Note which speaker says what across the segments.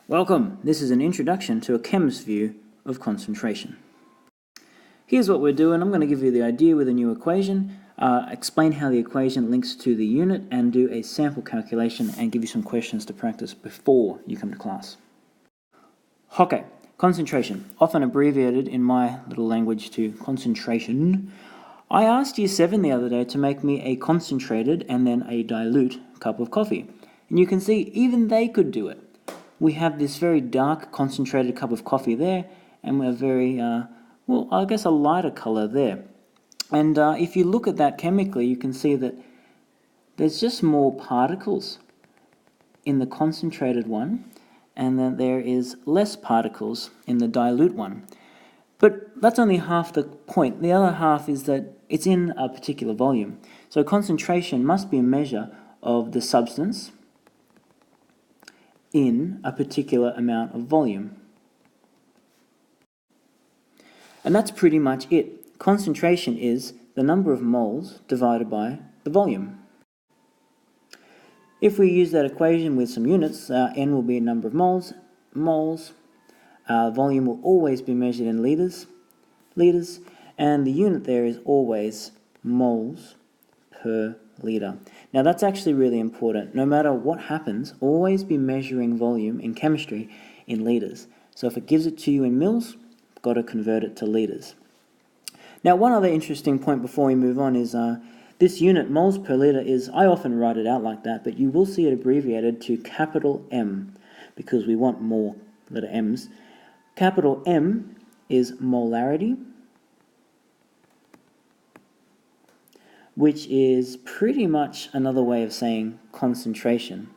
Speaker 1: Welcome! This is an introduction to a chemist's view of concentration. Here's what we're doing. I'm going to give you the idea with a new equation, explain how the equation links to the unit, and do a sample calculation and give you some questions to practice before you come to class. Okay, concentration, often abbreviated in my little language to concentration. I asked Year 7 the other day to make me a concentrated and then a dilute cup of coffee. And you can see even they could do it. We have this very dark concentrated cup of coffee there, and we're very, a lighter color there. And if you look at that chemically, you can see that there's just more particles in the concentrated one, and then there is less particles in the dilute one. But that's only half the point. The other half is that it's in a particular volume. So concentration must be a measure of the substance in a particular amount of volume. And that's pretty much it. Concentration is the number of moles divided by the volume. If we use that equation with some units, N will be a number of moles. Volume will always be measured in liters, and the unit there is always moles per liter. Now that's actually really important. No matter what happens, always be measuring volume in chemistry in liters. So if it gives it to you in mils, you've got to convert it to liters. Now one other interesting point before we move on is this unit, moles per liter, is, I often write it out like that, but you will see it abbreviated to capital M because we want more letter M's. Capital M is molarity, which is pretty much another way of saying concentration,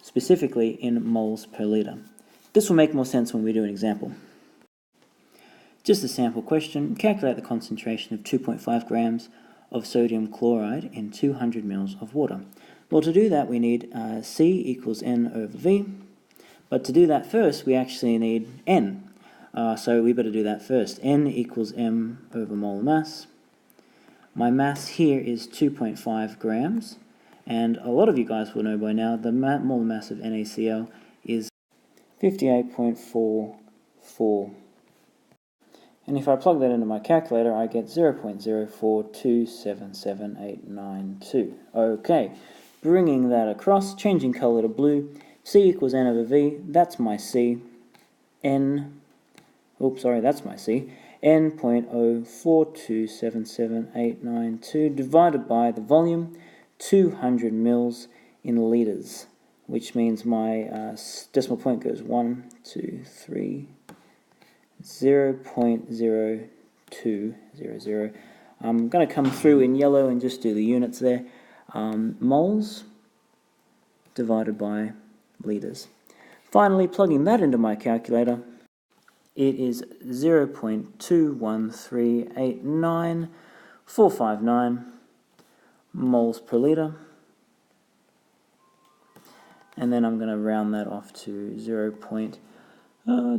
Speaker 1: specifically in moles per liter. This will make more sense when we do an example. Just a sample question. Calculate the concentration of 2.5 grams of sodium chloride in 200 mils of water. Well, to do that we need C equals N over V, but to do that first we actually need N. So we better do that first. N equals M over molar mass. My mass here is 2.5 grams, and a lot of you guys will know by now the molar mass of NaCl is 58.44. And if I plug that into my calculator, I get 0.042777892. Okay, bringing that across, changing color to blue, C equals N over V, that's my C. That's my C. N.042777892 divided by the volume, 200 mils in liters, which means my decimal point goes 1, 2, 3, 0.0200. I'm going to come through in yellow and just do the units there. Moles divided by liters. Finally, plugging that into my calculator, it is 0.21389459 moles per liter. And then I'm going to round that off to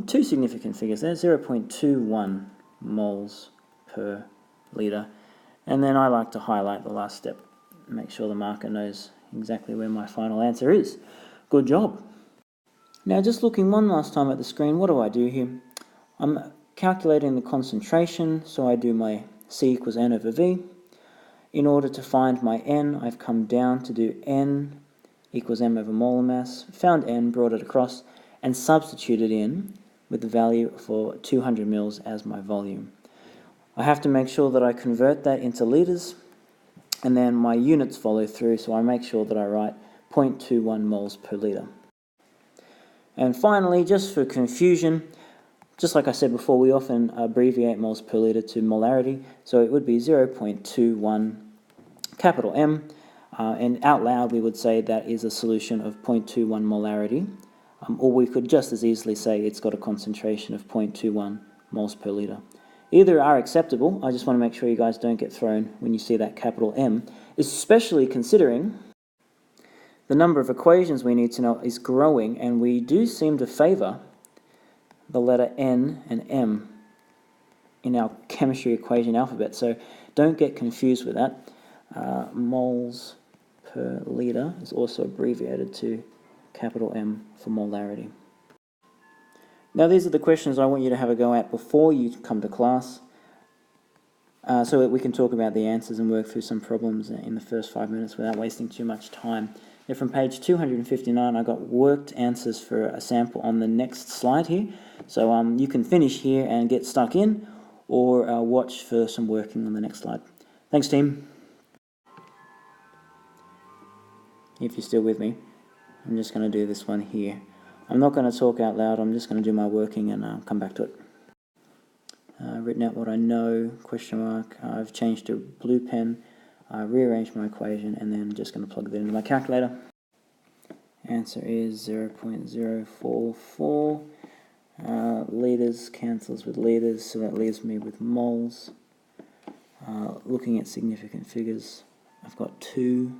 Speaker 1: two significant figures there, 0.21 moles per liter. And then I like to highlight the last step, make sure the marker knows exactly where my final answer is. Good job. Now just looking one last time at the screen, what do I do here? I'm calculating the concentration, so I do my C equals N over V. In order to find my N, I've come down to do N equals M over molar mass, found N, brought it across, and substituted in with the value for 200 mils as my volume. I have to make sure that I convert that into liters, and then my units follow through, so I make sure that I write 0.21 moles per liter. And finally, just for confusion, just like I said before, we often abbreviate moles per liter to molarity, so it would be 0.21 capital M, and out loud we would say that is a solution of 0.21 molarity, or we could just as easily say it's got a concentration of 0.21 moles per liter. Either are acceptable. I just want to make sure you guys don't get thrown when you see that capital M, especially considering the number of equations we need to know is growing, and we do seem to favour the letter N and M in our chemistry equation alphabet, so don't get confused with that. Moles per liter is also abbreviated to capital M for molarity. Now these are the questions I want you to have a go at before you come to class, so that we can talk about the answers and work through some problems in the first 5 minutes without wasting too much time. Now from page 259 I got worked answers for a sample on the next slide here, so you can finish here and get stuck in, or watch for some working on the next slide. Thanks team. If you're still with me, I'm just going to do this one here. I'm not going to talk out loud, I'm just going to do my working and come back to it. Written out what I know, question mark, I've changed to blue pen, rearranged my equation, and then I'm just going to plug that into my calculator. Answer is 0.044. Litres cancels with litres, so that leaves me with moles. Looking at significant figures, I've got 2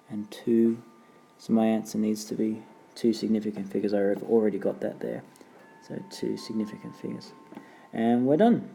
Speaker 1: and 2, so my answer needs to be 2 significant figures. I've already got that there, so 2 significant figures. And we're done.